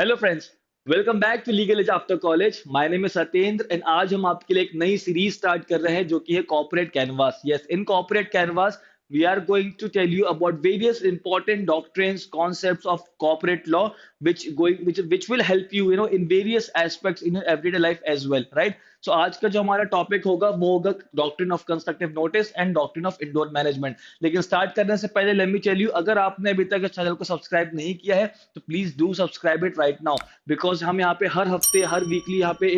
Hello friends, welcome back to legal edge after college. My name is Satyendra and आज हम आपके लिए एक नई सीरीज स्टार्ट कर रहे हैं जो कि है corporate canvas. Yes, in corporate canvas we are going to tell you about various important doctrines, concepts of corporate law which will help you in various aspects in your everyday life as well, right? So आज का जो हमारा topic होगा वो होगा doctrine of constructive notice and doctrine of indoor management. लेकिन start करने से पहले लेट मी टेल यू, अगर आपने अभी तक इस चैनल को सब्सक्राइब नहीं किया है तो please do subscribe it right now, because हम यहाँ पे हर हफ्ते हर वीकली यहाँ पे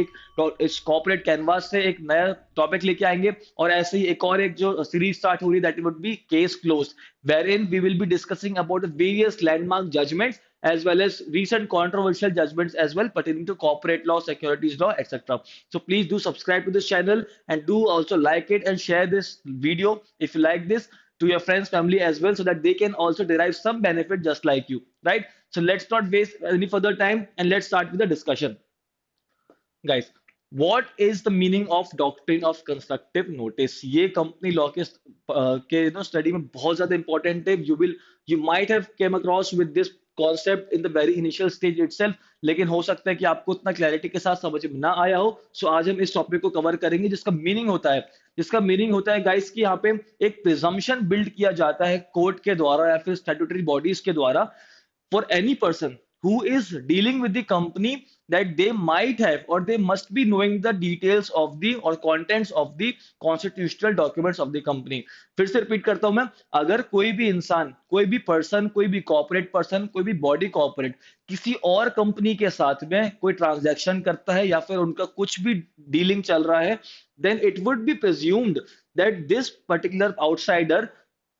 इस कॉर्पोरेट कैनवास से एक नया टॉपिक लेके आएंगे। और ऐसे ही एक जो सीरीज स्टार्ट हो रही है that would be case closed, wherein we will be discussing about the various landmark judgments as well as recent controversial judgments as well pertaining to corporate law, securities law, etc. So please do subscribe to this channel and do also like it and share this video if you like this to your friends, family as well, so that they can also derive some benefit just like you, right? So let's not waste any further time and let's start with the discussion. Guys, what is the meaning of doctrine of constructive notice? ये company law के study में बहुत ज्यादा important है। You might have came across with this concept in the very initial stage itself, लेकिन हो सकता है कि आपको उतना क्लैरिटी के साथ समझ में ना आया हो। सो आज हम इस टॉपिक को कवर करेंगे जिसका मीनिंग होता है गाइस कि यहाँ पे एक प्रिजम्पशन बिल्ड किया जाता है कोर्ट के द्वारा या फिर स्टैट्यूटरी बॉडीज के द्वारा for any person who is dealing with the company that they might have or they must be knowing the details of the or contents of the constitutional documents of the company. फिर से repeat करता हूं मैं, अगर कोई भी इंसान, कोई भी पर्सन, कोई भी कॉर्पोरेट पर्सन, कोई भी बॉडी कॉर्पोरेट किसी और कंपनी के साथ में कोई ट्रांजैक्शन करता है या फिर उनका कुछ भी डीलिंग चल रहा है, then it would be presumed that this particular outsider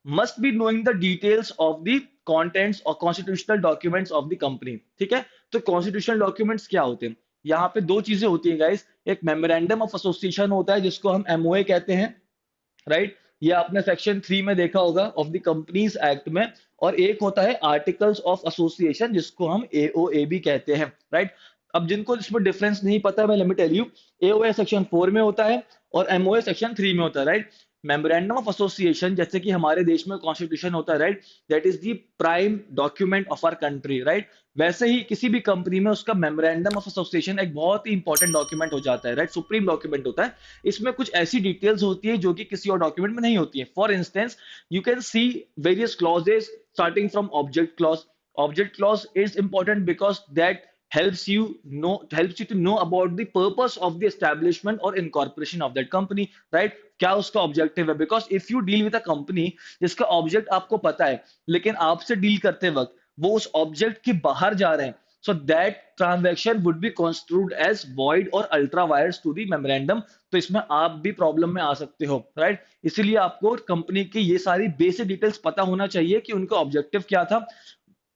must be knowing the details of the contents or constitutional documents of the company। ठीक है, तो constitutional documents क्या होते हैं? यहाँ पे दो चीजें होती है गाइस। एक मेमोरेंडम ऑफ एसोसिएशन होता है जिसको हम एमओए कहते हैं, राइट? ये आपने सेक्शन 3 में देखा होगा ऑफ द कंपनीज एक्ट में। और एक होता है आर्टिकल्स ऑफ एसोसिएशन जिसको हम एओए भी कहते हैं, राइट? अब जिनको इसमें डिफरेंस नहीं पता, मैं let me tell you, AOA section 4 में होता है और एमओए सेक्शन 3 में होता है, राइट? मेमोरेंडम ऑफ एसोसिएशन जैसे कि हमारे देश में कॉन्स्टिट्यूशन होता है, right? That is the prime document of our country, right? वैसे ही किसी भी कंपनी में उसका मेमोरेंडम ऑफ एसोसिएशन एक बहुत ही इंपॉर्टेंट डॉक्यूमेंट हो जाता है, राइट? सुप्रीम डॉक्यूमेंट होता है। इसमें कुछ ऐसी डिटेल्स होती है जो कि किसी और डॉक्यूमेंट में नहीं होती है। For instance, you can see various clauses starting from object clause. Object clause is important because that helps you to know about the purpose of the establishment or incorporation of that company, right? क्या उसका objective है? Because if you deal with a company जिसका object आपको पता है लेकिन आपसे deal करते वक्त वो उस ऑब्जेक्ट के बाहर जा रहे हैं, so that transaction would be construed as void or ultra vires to the memorandum। तो इसमें आप भी प्रॉब्लम में आ सकते हो, राइट? इसीलिए आपको कंपनी की ये सारी बेसिक डिटेल्स पता होना चाहिए कि उनका ऑब्जेक्टिव क्या था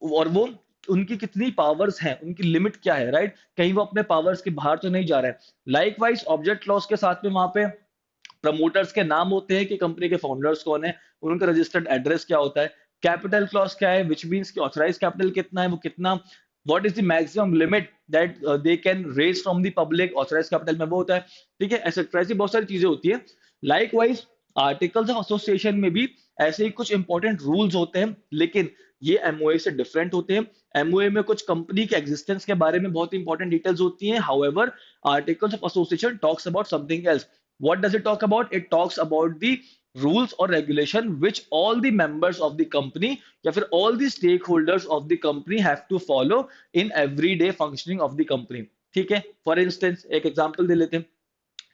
और वो उनकी कितनी पावर्स हैं, उनकी लिमिट क्या है, राइट? कहीं वो अपने पावर्स के बाहर तो नहीं जा रहे हैं। लाइकवाइज ऑब्जेक्ट क्लॉज के साथ में वहां पे प्रमोटर्स के नाम होते हैं कि कंपनी के फाउंडर्स कौन है, उनका रजिस्टर्ड एड्रेस क्या होता है। कैपिटल क्लॉज क्या है, विच मीन्स की ऑथराइज कैपिटल कितना है, वो कितना, what is the maximum limit that they can raise from the public, authorize capital में वो होता है। ठीक है, एक्सेट्रा, ऐसी बहुत सारी चीजें होती है। लाइकवाइज आर्टिकल्स ऑफ एसोसिएशन में भी ऐसे ही कुछ इंपॉर्टेंट रूल्स होते हैं, लेकिन ये एमओए से डिफरेंट होते हैं। एमओए में कुछ कंपनी के एग्जिस्टेंस के बारे में बहुत इंपॉर्टेंट डिटेल्स होती हैं। However articles of association talks about something else. What does it talk about? It talks about the rules or regulation which all the members of the company या फिर all the stakeholders of the company have to follow in everyday functioning of the company। ठीक है, for instance एक example दे लेते हैं।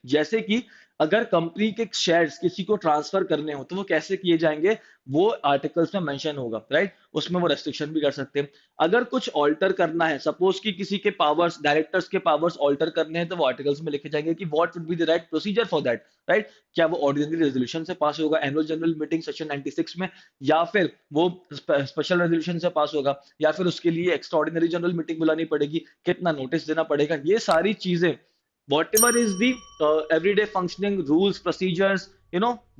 जैसे कि अगर कंपनी के शेयर्स किसी को ट्रांसफर करने हो तो वो कैसे किए जाएंगे, वो आर्टिकल्स में मेंशन होगा, राइट? उसमें वो रेस्ट्रिक्शन भी कर सकते हैं। अगर कुछ ऑल्टर करना है, सपोज कि किसी के पावर्स, डायरेक्टर्स के पावर्स ऑल्टर करने हैं, तो वो आर्टिकल्स में लिखे जाएंगे कि what would be the right procedure for that, right? क्या वो ऑर्डिनरी रेजोल्यूशन से पास होगा एनुअल जनरल मीटिंग सेक्शन 96 में, या फिर वो स्पेशल रेजोल्यूशन से पास होगा, या फिर उसके लिए एक्स्ट्रा ऑर्डिनरी जनरल मीटिंग बुलानी पड़ेगी, कितना नोटिस देना पड़ेगा, ये सारी चीजें whatever is the everyday functioning rules procedures,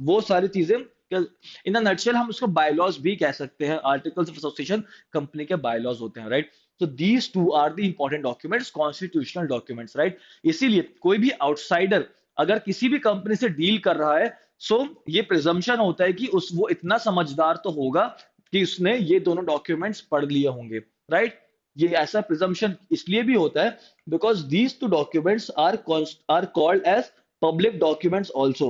वो सारी चीजें इन अ नटशेल हम उसको बायलॉज भी कह सकते हैं। आर्टिकल्स ऑफ एसोसिएशन कंपनी के बायलॉज होते हैं, right? so these two are the important documents, constitutional documents, right? इसीलिए कोई भी आउटसाइडर अगर किसी भी कंपनी से डील कर रहा है, सो ये प्रिजम्पशन होता है कि उस वो इतना समझदार तो होगा कि उसने ये दोनों डॉक्यूमेंट्स पढ़ लिए होंगे, राइट? ये ऐसा प्रिजम्पशन इसलिए भी होता है because these two documents are called as public documents also.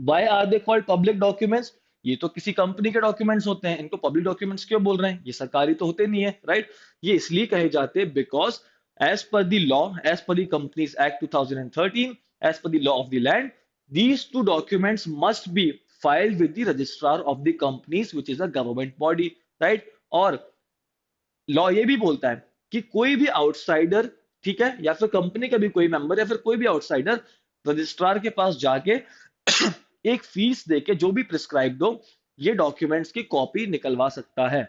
Why are they called public documents? ये तो किसी कंपनी के डॉक्यूमेंट्स होते हैं, इनको पब्लिक डॉक्यूमेंट्स क्यों बोल रहे हैं? ये सरकारी तो होते नहीं है, राइट? ये इसलिए कहे जाते हैं because as per the law, as per the companies act 2013, as per the law of the land, these two documents must be filed with the registrar of the companies which is a government body, right? और law ये भी बोलता है कि कोई भी outsider, ठीक है, या फिर कंपनी का भी कोई मेंबर या फिर कोई भी आउटसाइडर रजिस्ट्रार के पास जाके एक फीस देके जो भी प्रिस्क्राइब दो ये डॉक्यूमेंट्स की कॉपी निकलवा सकता है,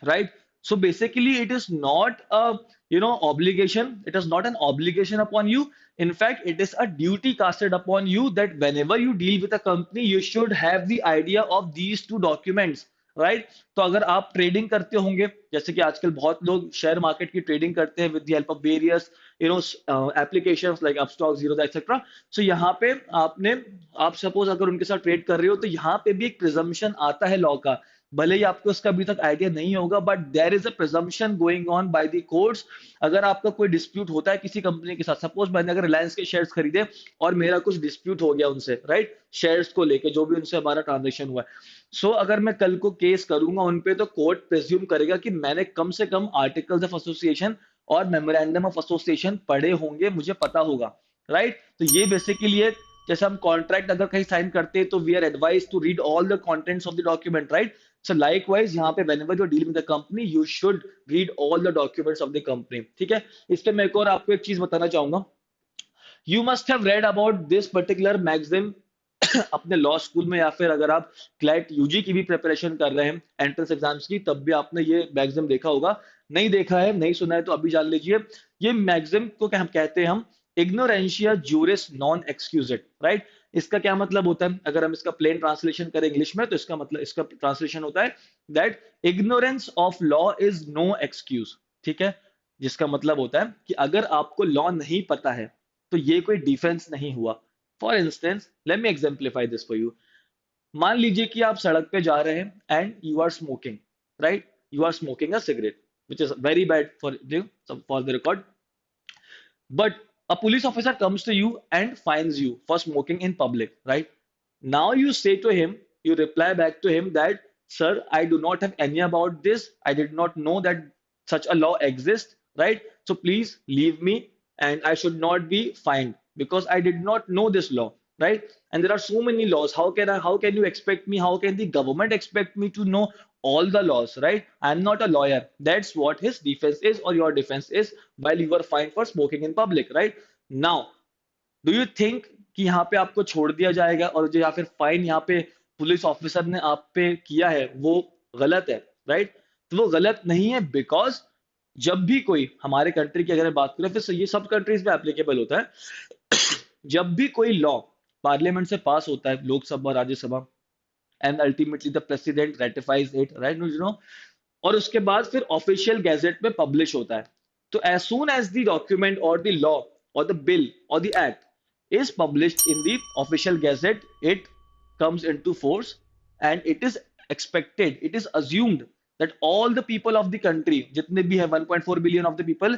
right? So basically it is not a, obligation, it is not an obligation upon you. In fact, it is a duty casted upon you that whenever you deal with a company you should have the idea of these two documents, right? तो अगर आप trading करते होंगे, जैसे कि आजकल बहुत लोग शेयर मार्केट की ट्रेडिंग करते हैं with the help of various applications like Upstox, Zerodha etcetera. So यहाँ पे आप सपोज अगर उनके साथ ट्रेड कर रहे हो तो यहाँ पे भी एक प्रिजम्पशन आता है लॉ का, भले ही आपको इसका अभी तक आइडिया नहीं होगा, but there is a presumption going on by the courts. अगर आपका कोई डिस्प्यूट होता है किसी कंपनी के साथ, सपोज मैंने अगर रिलायंस के शेयर्स खरीदे और मेरा कुछ डिस्प्यूट हो गया उनसे, राइट, शेयर्स को लेके जो भी उनसे हमारा ट्रांजेक्शन हुआ है, सो अगर मैं कल को केस करूंगा उनपे तो कोर्ट प्रेज्यूम करेगा कि मैंने कम से कम आर्टिकल्स ऑफ एसोसिएशन और मेमोरेंडम ऑफ एसोसिएशन पढ़े होंगे, मुझे पता होगा, राइट? तो ये बेसिकली एक, जैसे हम कॉन्ट्रैक्ट अगर कहीं साइन करते हैं तो we are advise to read all the contents of the document, right? So likewise यहाँ पे whenever you are dealing with the company you should read all the documents of the company, ठीक है? इस पे मैं एक और आपको एक चीज बताना चाहूंगा। You must have read about this particular magazine अपने लॉ स्कूल में, या फिर अगर आप क्लैट यूजी की भी प्रिपरेशन कर रहे हैं एंट्रेंस एग्जाम्स की, तब भी आपने ये मैगजीन देखा होगा। नहीं देखा है, नहीं सुना है तो अभी जान लीजिए। ये मैगजीन को क्या हम कहते हैं, हम इग्नोरेंशिया जूरिस नॉन एक्सक्यूजेड, राइट? इसका क्या मतलब होता है? अगर हम इसका प्लेन ट्रांसलेशन करें इंग्लिश में तो इसका मतलब, इसका ट्रांसलेशन होता है that ignorance of law is no excuse, ठीक है? जिसका मतलब होता है कि अगर आपको लॉ नहीं पता है तो ये कोई डिफेंस नहीं हुआ। For instance, let me exemplify this for you. मान लीजिए कि आप सड़क पे जा रहे हैं and you are smoking, right? You are smoking a cigarette which is very bad for the record, but a police officer comes to you and fines you for smoking in public, right? Now you say to him, you reply back to him that, sir, I do not have any about this. I did not know that such a law exists, right? So please leave me and I should not be fined because I did not know this law, right? And there are so many laws. How can you expect me? How can the government expect me to know all the laws, right? I'm not a lawyer. That's what his defense is or your defense is while you were fined for smoking in public, right? Now, do you think कि यहाँ पे आपको छोड़ दिया जाएगा और जो या फिर फाइन यहाँ पे पुलिस ऑफिसर ने आप पे किया है वो गलत है, राइट? तो वो गलत नहीं है बिकॉज जब भी कोई हमारे कंट्री की अगर बात करें, फिर ये सब कंट्रीज में एप्लीकेबल होता है जब भी कोई लॉ पार्लियामेंट से पास होता है, Lok Sabha, Rajya Sabha, and ultimately the president ratifies it, right, और उसके बाद फिर ऑफिशियल गैजेट में पब्लिश होता है। तो as soon as the document और द लॉ और द बिल और the act is published in the official gazette, it comes into force and it is expected, it is assumed that all the people of the country, jitne bhi hai 1.4 billion of the people,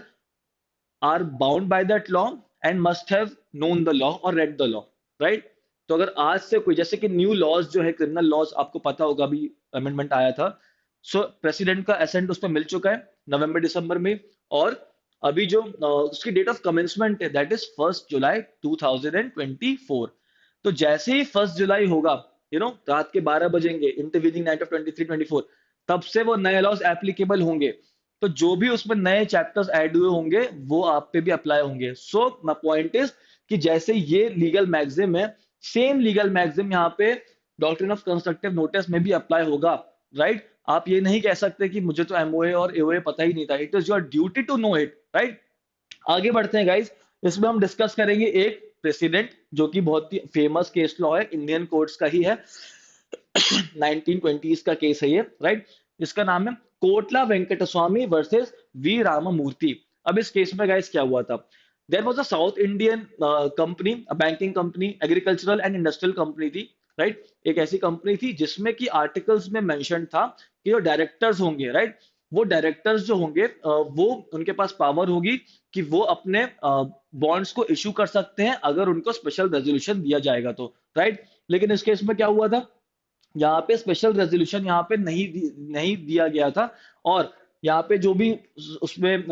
are bound by that law and must have known the law or read the law, right? तो अगर आज से कोई, जैसे कि new laws जो है, criminal laws, आपको पता होगा अभी अमेंडमेंट आया था, सो प्रेसिडेंट का असेंट उस पर मिल चुका है नवंबर दिसंबर में, और अभी जो उसकी डेट ऑफ कमेंसमेंट है दैट इज 1 जुलाई 2024। तो जैसे ही 1 जुलाई होगा, रात के 12 बजेंगे, इंटरवीनिंग नाइट ऑफ 23-24, तब से वो नए लॉज एप्लीकेबल होंगे। तो जो भी उसमें नए चैप्टर्स ऐड हुए होंगे वो आप पे भी अप्लाई होंगे। सो माय पॉइंट इज कि जैसे ये लीगल मैक्सिम है, सेम लीगल मैक्सिम यहाँ पे डॉक्ट्रिन ऑफ कंस्ट्रक्टिव नोटिस में भी अप्लाई होगा, राइट? आप ये नहीं कह सकते कि मुझे तो एमओए और एओए पता ही नहीं था। It is your duty to know it, right? आगे बढ़ते हैं गाइस, इसमें हम डिस्कस करेंगे एक प्रेसिडेंट जो कि बहुत ही फेमस केस लॉ है, इंडियन कोर्ट्स का ही है 1920s का केस है ये, राइट? जिसका नाम है कोटला वेंकटस्वामी वर्सेस वी राममूर्ति। अब इस केस में गाइस क्या हुआ था, there was a south Indian company, banking company, agricultural and industrial company थी, राइट? एक ऐसी कंपनी थी जिसमें कि आर्टिकल्स में मेंशन था कि जो डायरेक्टर्स होंगे, राइट, वो डायरेक्टर्स जो होंगे वो उनके पास पावर होगी कि वो अपने बॉन्ड्स को इशू कर सकते हैं अगर उनको स्पेशल रेजोल्यूशन दिया जाएगा तो, राइट। लेकिन इस केस में क्या हुआ था, यहाँ पे स्पेशल रेजोल्यूशन यहाँ पे नहीं दिया गया था। और यहाँ पे जो भी उसमें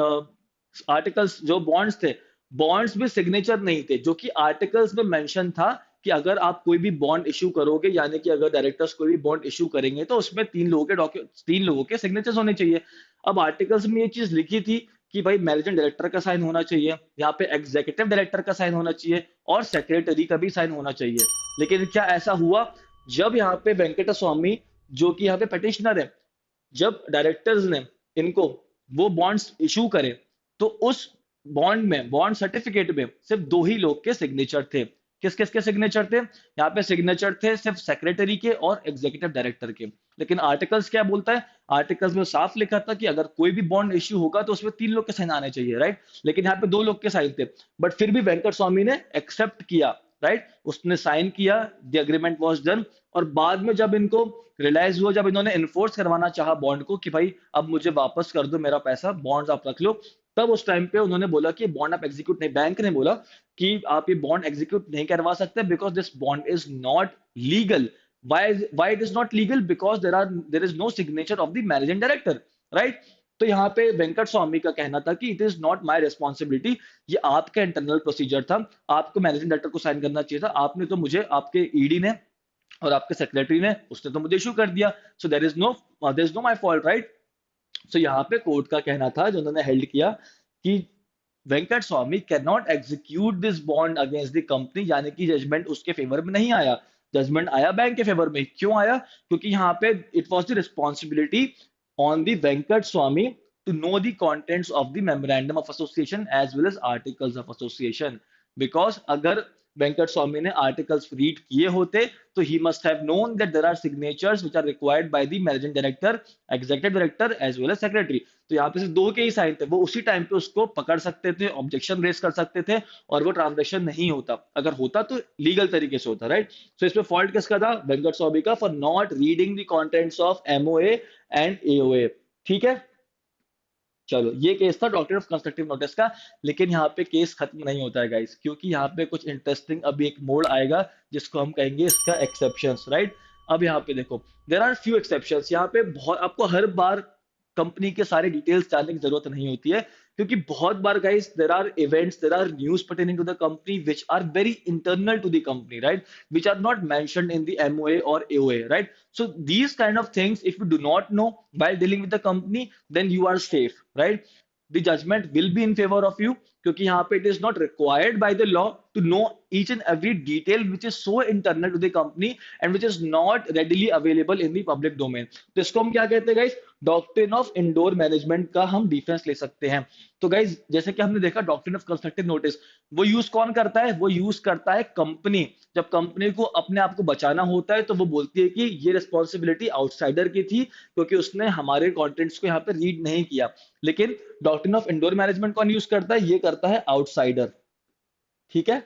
आर्टिकल्स जो बॉन्ड्स थे, बॉन्ड्स में सिग्नेचर नहीं थे, जो कि आर्टिकल्स में मेंशन था कि अगर आप कोई भी बॉन्ड इशू करोगे, यानी कि अगर डायरेक्टर्स कोई भी बॉन्ड इशू करेंगे तो उसमें तीन लोगों के सिग्नेचर्स होने चाहिए। अब आर्टिकल्स में ये चीज लिखी थी कि भाई मैनेजिंग डायरेक्टर का साइन होना चाहिए, यहाँ पे एग्जीक्यूटिव डायरेक्टर का साइन होना चाहिए, और सेक्रेटरी का भी साइन होना चाहिए। लेकिन क्या ऐसा हुआ, जब यहाँ पे वेंकट स्वामी जो कि यहाँ पे पटिशनर है, जब डायरेक्टर्स ने इनको वो बॉन्ड्स इशू करे, तो उस बॉन्ड सर्टिफिकेट में सिर्फ दो ही लोग के सिग्नेचर थे। किस किस के सिग्नेचर थे, यहाँ पे सिग्नेचर थे सिर्फ सेक्रेटरी के और एग्जीक्यूटिव डायरेक्टर के। लेकिन आर्टिकल्स क्या बोलता है, आर्टिकल्स में साफ लिखा था कि अगर कोई भी बॉन्ड इश्यू होगा तो उसमें तीन लोग के साइन आने चाहिए, राइट। लेकिन यहाँ पे दो लोग के साइन थे, बट फिर भी वेंकट स्वामी ने एक्सेप्ट किया, राइट, उसने साइन किया, द एग्रीमेंट वॉज डन। और बाद में जब इनको रियलाइज हुआ, जब इन्होंने इन्फोर्स करवाना चाहा बॉन्ड को कि भाई अब मुझे वापस कर दो मेरा पैसा, बॉन्ड्स आप रख लो, तब उस टाइम पे उन्होंने बोला कि बॉन्ड आप एग्जीक्यूट नहीं, बैंक ने बोला कि आप ये बॉन्ड एग्जीक्यूट नहीं करवा सकते because this bond is not legal. Why it is not legal, because there is no signature of the managing director, right. तो यहाँ पे वेंकट स्वामी का कहना था कि it is not my responsibility, ये आपका इंटरनल प्रोसीजर था, आपको मैनेजिंग डायरेक्टर को साइन करना चाहिए था, आपने तो मुझे, आपके ईडी ने और आपके सेक्रेटरी ने, उसने तो मुझे इशू कर दिया, so there is no my fault, right. So यहाँ पे कोर्ट का कहना था जो उन्होंने हेल्ड किया कि Venkat Swami can not execute this bond against the company, यानी कि जजमेंट उसके फेवर में नहीं आया, जजमेंट आया बैंक के फेवर में। क्यों आया, क्योंकि यहाँ पे it was the responsibility on the Venkat Swamy to know the contents of the memorandum of association as well as articles of association, because अगर वेंकट स्वामी ने आर्टिकल्स रीड किए होते तो ही must have known that there are signatures which are required by the managing director, executive director as well as secretary. तो यहाँ पे सिर्फ दो के ही साइन थे, वो उसी टाइम पे उसको पकड़ सकते थे, ऑब्जेक्शन रेज कर सकते थे, और वो ट्रांजेक्शन नहीं होता, अगर होता तो लीगल तरीके से होता, राइट। सो इसमें फॉल्ट किसका था, वेंकट स्वामी का, for not reading the contents of MOA and AOA. ठीक है, चलो ये केस था डॉक्ट्रिन ऑफ कंस्ट्रक्टिव नोटिस का। लेकिन यहाँ पे केस खत्म नहीं होता है गाइस, क्योंकि यहाँ पे कुछ इंटरेस्टिंग अभी एक मोड़ आएगा जिसको हम कहेंगे इसका एक्सेप्शंस, राइट। अब यहाँ पे देखो, देयर आर फ्यू एक्सेप्शंस, यहाँ पे बहुत आपको हर बार कंपनी के सारे डिटेल्स जानने की जरूरत नहीं होती है, क्योंकि बहुत बार guys there are events, there are news pertaining to the company which are very internal to the company, right, which are not mentioned in the MOA और AOA, right. So these kind of things, if you do not know while dealing with the company, then you are safe, right? The judgment will be in favor of you, क्योंकि यहाँ पे it is not required by the law to know each and every detail which is so internal to the company and which is not readily available in the public domain. तो इसको हम क्या कहते हैं guys, doctrine of indoor management का हम difference ले सकते हैं। तो गाइस जैसे कि हमने देखा डॉक्ट्रिन ऑफ कंस्ट्रक्टिव नोटिस, वो यूज कौन करता है, वो यूज करता है कंपनी। जब कंपनी को अपने आप को बचाना होता है तो वो बोलती है कि ये रिस्पॉन्सिबिलिटी आउटसाइडर की थी क्योंकि उसने हमारे कंटेंट्स को यहाँ पे रीड नहीं किया। लेकिन डॉक्ट्रिन ऑफ इंडोर मैनेजमेंट कौन यूज करता है, ये करता है आउटसाइडर, ठीक है।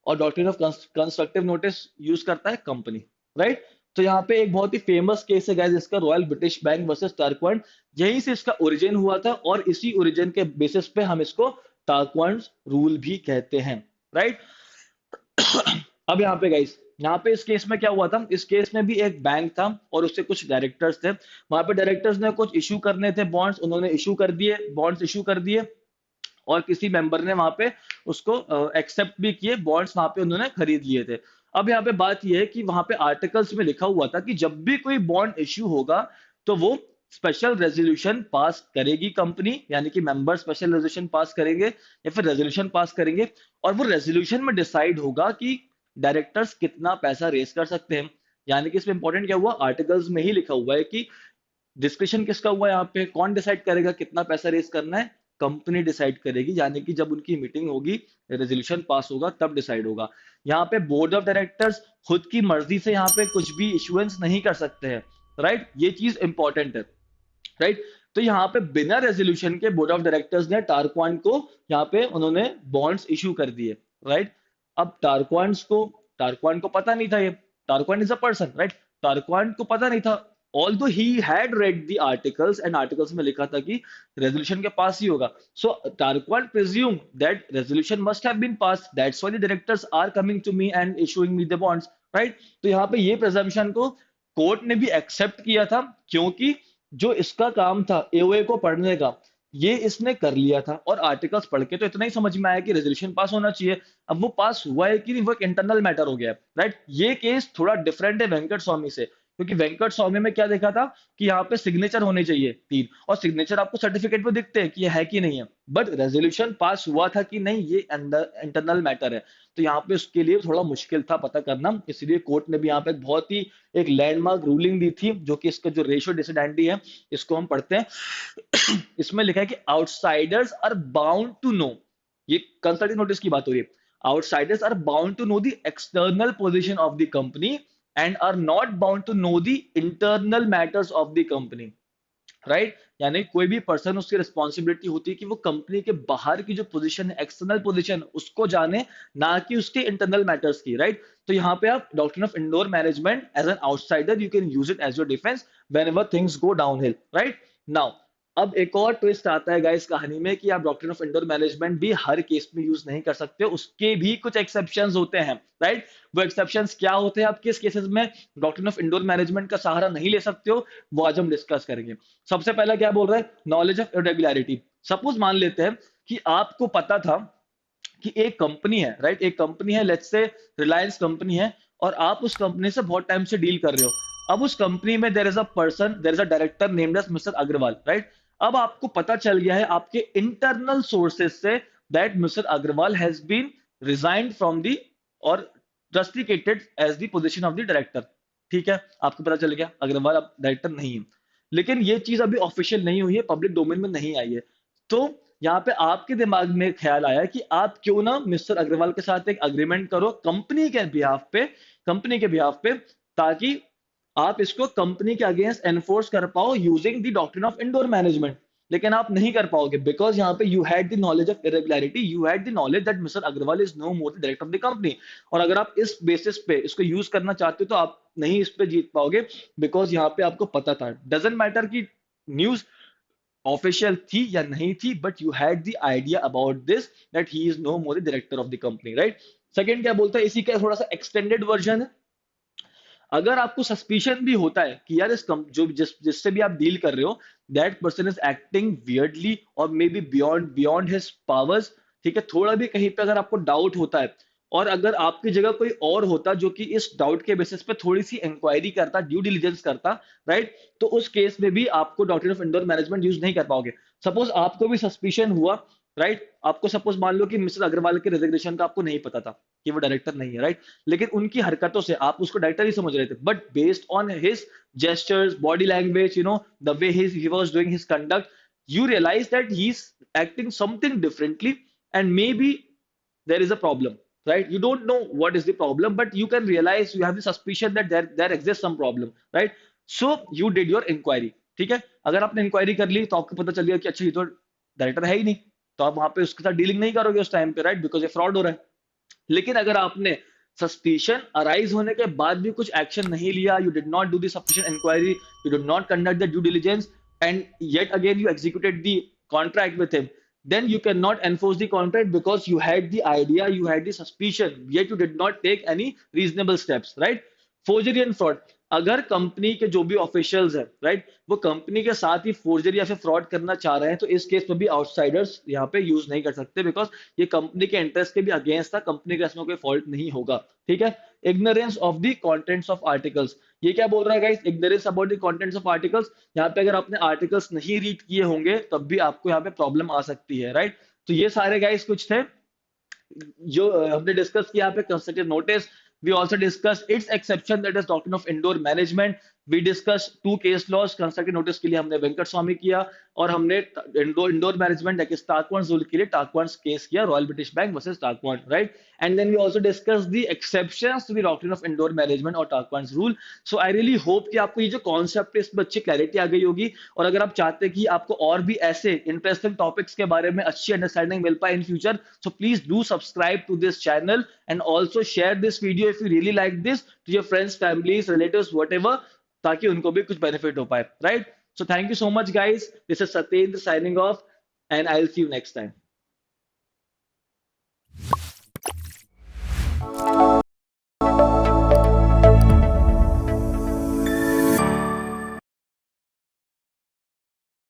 और doctrine of constructive notice use करता है कंपनी, राइट। तो यहाँ पे एक बहुत ही फेमस केस है गाइस इसका, रॉयल ब्रिटिश बैंक वर्सेस टार्कवान, यहीं से इसका ओरिजिन हुआ था और इसी ओरिजिन के बेसिस पे हम इसको टार्कवान रूल भी कहते हैं, राइट। अब यहाँ पे गाइस, यहाँ पे इस केस में क्या हुआ था, इस केस में भी एक बैंक था और उससे कुछ डायरेक्टर्स थे, वहां पे डायरेक्टर्स ने कुछ इशू करने थे बॉन्ड्स, उन्होंने इशू कर दिए, बॉन्ड्स इशू कर दिए, और किसी मेंबर ने वहां पे उसको एक्सेप्ट भी किए, बॉन्ड्स वहां पे उन्होंने खरीद लिए थे। अब यहाँ पे बात यह है कि वहां पे आर्टिकल्स में लिखा हुआ था कि जब भी कोई बॉन्ड इश्यू होगा तो वो स्पेशल रेजोल्यूशन पास करेगी कंपनी, यानी कि मेंबर स्पेशल रेजोल्यूशन पास करेंगे या फिर रेजोल्यूशन पास करेंगे, और वो रेजोल्यूशन में डिसाइड होगा कि डायरेक्टर्स कितना पैसा रेस कर सकते हैं। यानी कि इसमें इंपॉर्टेंट क्या हुआ, आर्टिकल्स में ही लिखा हुआ है कि डिस्कशन किसका हुआ, यहाँ पे कौन डिसाइड करेगा कितना पैसा रेस करना है, कंपनी डिसाइड करेगी, यानी कि जब उनकी मीटिंग होगी, रेजोल्यूशन पास होगा, तब डिसाइड होगा। यहाँ पे बोर्ड ऑफ डायरेक्टर्स खुद की मर्जी से यहाँ पे कुछ भी इशुएंस नहीं कर सकते हैं, राइट, ये चीज इंपॉर्टेंट है, राइट। तो यहाँ पे बिना रेजोल्यूशन के बोर्ड ऑफ डायरेक्टर्स ने टारक्वान को यहाँ पे उन्होंने बॉन्ड्स इशू कर दिए, राइट। अब टारक्वान को पता नहीं था, ये टारक्वान इज अ पर्सन, राइट, टारक्वान को पता नहीं था although he had read the articles, and articles में लिखा था कि रेजोल्यूशन के पास ही होगा. सो Tarquin presumed that resolution must have been passed. That's why the directors are coming to me and issuing me the bonds, right? तो यहाँ पे ये presumption को कोर्ट ने भी एक्सेप्ट किया था, क्योंकि जो इसका काम था एओए को पढ़ने का, ये इसने कर लिया था. और आर्टिकल्स पढ़ के तो इतना ही समझ में आया कि रेजोल्यूशन पास होना चाहिए. अब वो पास हुआ है कि नहीं, वो एक इंटरनल मैटर हो गया है, राइट? ये केस थोड़ा डिफरेंट है वेंकट स्वामी से, क्योंकि वेंकट स्वामी में क्या देखा था कि यहाँ पे सिग्नेचर होने चाहिए 3, और सिग्नेचर आपको सर्टिफिकेट पे दिखते हैं कि ये है कि नहीं है, बट रेजोल्यूशन पास हुआ था कि नहीं ये अंदर इंटरनल मैटर है. तो यहाँ पे उसके लिए थोड़ा मुश्किल था पता करना, इसलिए कोर्ट ने भी यहाँ पे बहुत ही एक लैंडमार्क रूलिंग दी थी, जो कि इसका जो रेशियो डिसिडेंडी है इसको हम पढ़ते हैं. इसमें लिखा है कि outsiders are bound to know, ये कंसल्टिंग नोटिस की बात हो रही है, outsiders are bound to know the external position of the company and are not bound to know the internal matters of the company, right? यानी कोई भी person, उसकी रिस्पॉन्सिबिलिटी होती है कि वो कंपनी के बाहर की जो पोजीशन है, एक्सटर्नल पोजीशन, उसको जाने, ना कि उसके इंटरनल मैटर्स की, राइट? तो यहाँ पे आप doctrine of indoor management as an outsider you can use it as your defence whenever things go downhill, right? Now अब एक और ट्विस्ट आता है गाइस कहानी में कि आप डॉक्ट्रिन ऑफ इंडोर मैनेजमेंट भी हर केस में यूज नहीं कर सकते, उसके भी कुछ एक्सेप्शंस होते हैं, राइट? वो एक्सेप्शंस क्या होते हैं, आप किस केसेस में डॉक्ट्रिन ऑफ इंडोर मैनेजमेंट का सहारा नहीं ले सकते हो, वो आज हम डिस्कस करेंगे. सबसे पहला क्या बोल रहा है, नॉलेज ऑफ इरेगुलरिटी. सपोज मान लेते हैं कि आपको पता था कि एक कंपनी है, राइट? एक कंपनी है, लेट्स से रिलायंस कंपनी है, और आप उस कंपनी से बहुत टाइम से डील कर रहे हो. अब उस कंपनी में there is a person, there is a director named as mister Agrawal, right? अब आपको पता चल गया है आपके इंटरनल सोर्सेज से that mister Agrawal has been resigned from the और rusticated as the position of the director. ठीक है, आपको पता चल गया अग्रवाल अब डायरेक्टर नहीं है, लेकिन ये चीज अभी ऑफिशियल नहीं हुई है, पब्लिक डोमेन में नहीं आई है. तो यहाँ पे आपके दिमाग में ख्याल आया कि आप क्यों ना मिस्टर अग्रवाल के साथ एक अग्रीमेंट करो कंपनी के बिहाफ पे, कंपनी के बिहाफ पे, ताकि आप इसको कंपनी के अगेंस्ट एनफोर्स कर पाओ using the doctrine of indoor management. लेकिन आप नहीं कर पाओगे बिकॉज यहाँ पे you had the knowledge of irregularity, you had the knowledge that mister Agarwal is no more the director of the company. और अगर आप इस बेसिस पे इसको यूज करना चाहते हो तो आप नहीं इस पे जीत पाओगे, बिकॉज यहाँ पे आपको पता था. डजंट मैटर कि न्यूज ऑफिशियल थी या नहीं थी, but you had the idea about this that he is no more the director of the company, right? Second क्या बोलता है, इसी का थोड़ा सा एक्सटेंडेड वर्जन है. अगर आपको सस्पिशन भी होता है कि यार जिससे भी आप डील कर रहे हो, that person is acting weirdly और may be beyond his powers, ठीक है, थोड़ा भी कहीं पे अगर आपको डाउट होता है, और अगर आपकी जगह कोई और होता जो कि इस डाउट के बेसिस पे थोड़ी सी इंक्वायरी करता, ड्यू डिलिजेंस करता, राइट, तो उस केस में भी आपको doctrine of indoor management use नहीं कर पाओगे. सपोज आपको भी सस्पिशन हुआ, राइट, आपको सपोज मान लो कि मिस्टर अग्रवाल के रेजिग्नेशन का आपको नहीं पता था कि वो डायरेक्टर नहीं है, राइट, लेकिन उनकी हरकतों से आप उसको डायरेक्टर ही समझ रहे थे, but based on his gestures, body language, you know, the way he was doing his conduct, you realize that he's acting something differently, and maybe there is a problem, right? You don't know what is the problem, but you can realize, you have the suspicion that there exists some problem, right? So you did your inquiry. ठीक है, अगर आपने inquiry कर ली तो आपको पता चल गया कि अच्छा ये तो डायरेक्टर है ही नहीं, तो आप वहां पे उसके साथ डीलिंग नहीं करोगे उस टाइम पे, राइट, बिकॉज ये फ्रॉड हो रहा है. लेकिन अगर आपने सस्पिशन अराइज होने के बाद भी कुछ एक्शन नहीं लिया, you did not do the sufficient inquiry, you did not conduct the due diligence, and yet again you executed the contract with him, then you cannot enforce the contract because you had the idea, you had the suspicion, yet you did not take any reasonable steps, right? Forgery and fraud. अगर company के जो भी officials हैं, right, वो company के साथ ही forgery या फिर फ्रॉड करना चाह रहे हैं, तो इस केस में भी आउटसाइडर्स यहाँ पे यूज नहीं कर सकते, बिकॉज ये कंपनी के इंटरेस्ट के भी अगेंस्ट था, कंपनी का इसमें कोई फॉल्ट नहीं होगा. ठीक है, ignorance of the contents of articles. ये क्या बोल रहा है guys, ignorance about the contents of articles. यहाँ पे अगर आपने आर्टिकल्स नहीं रीड किए होंगे तब भी आपको यहाँ पे प्रॉब्लम आ सकती है, राइट? तो ये सारे गाइस कुछ थे जो हमने डिस्कस किया पे constructive notice. We also discussed its exception, that is doctrine of indoor management. We discussed two case laws. Constructive notice के लिए हमने वेंकट स्वामी किया, और हमने इंडोर मैनेजमेंट टाकवान रूल के लिए टाकवान केस किया, Royal British Bank versus Turquand, right? And then we also discuss the exceptions to the doctrine of indoor management और Turquand rule. So I really hope कि आपको ये जो कॉन्सेप्ट है इसमें अच्छी क्लैरिटी आ गई होगी, और अगर आप चाहते हैं कि आपको और भी ऐसे इंटरेस्टिंग टॉपिक्स के बारे में अच्छी अंडरस्टैंडिंग मिल पाए in future, so please do subscribe to this channel and also share this video if you really like this to your friends, families, relatives, whatever. ताकि उनको भी कुछ बेनिफिट हो पाए, right? So thank you so much guys, this is Satyendra signing off, and I will see you next time.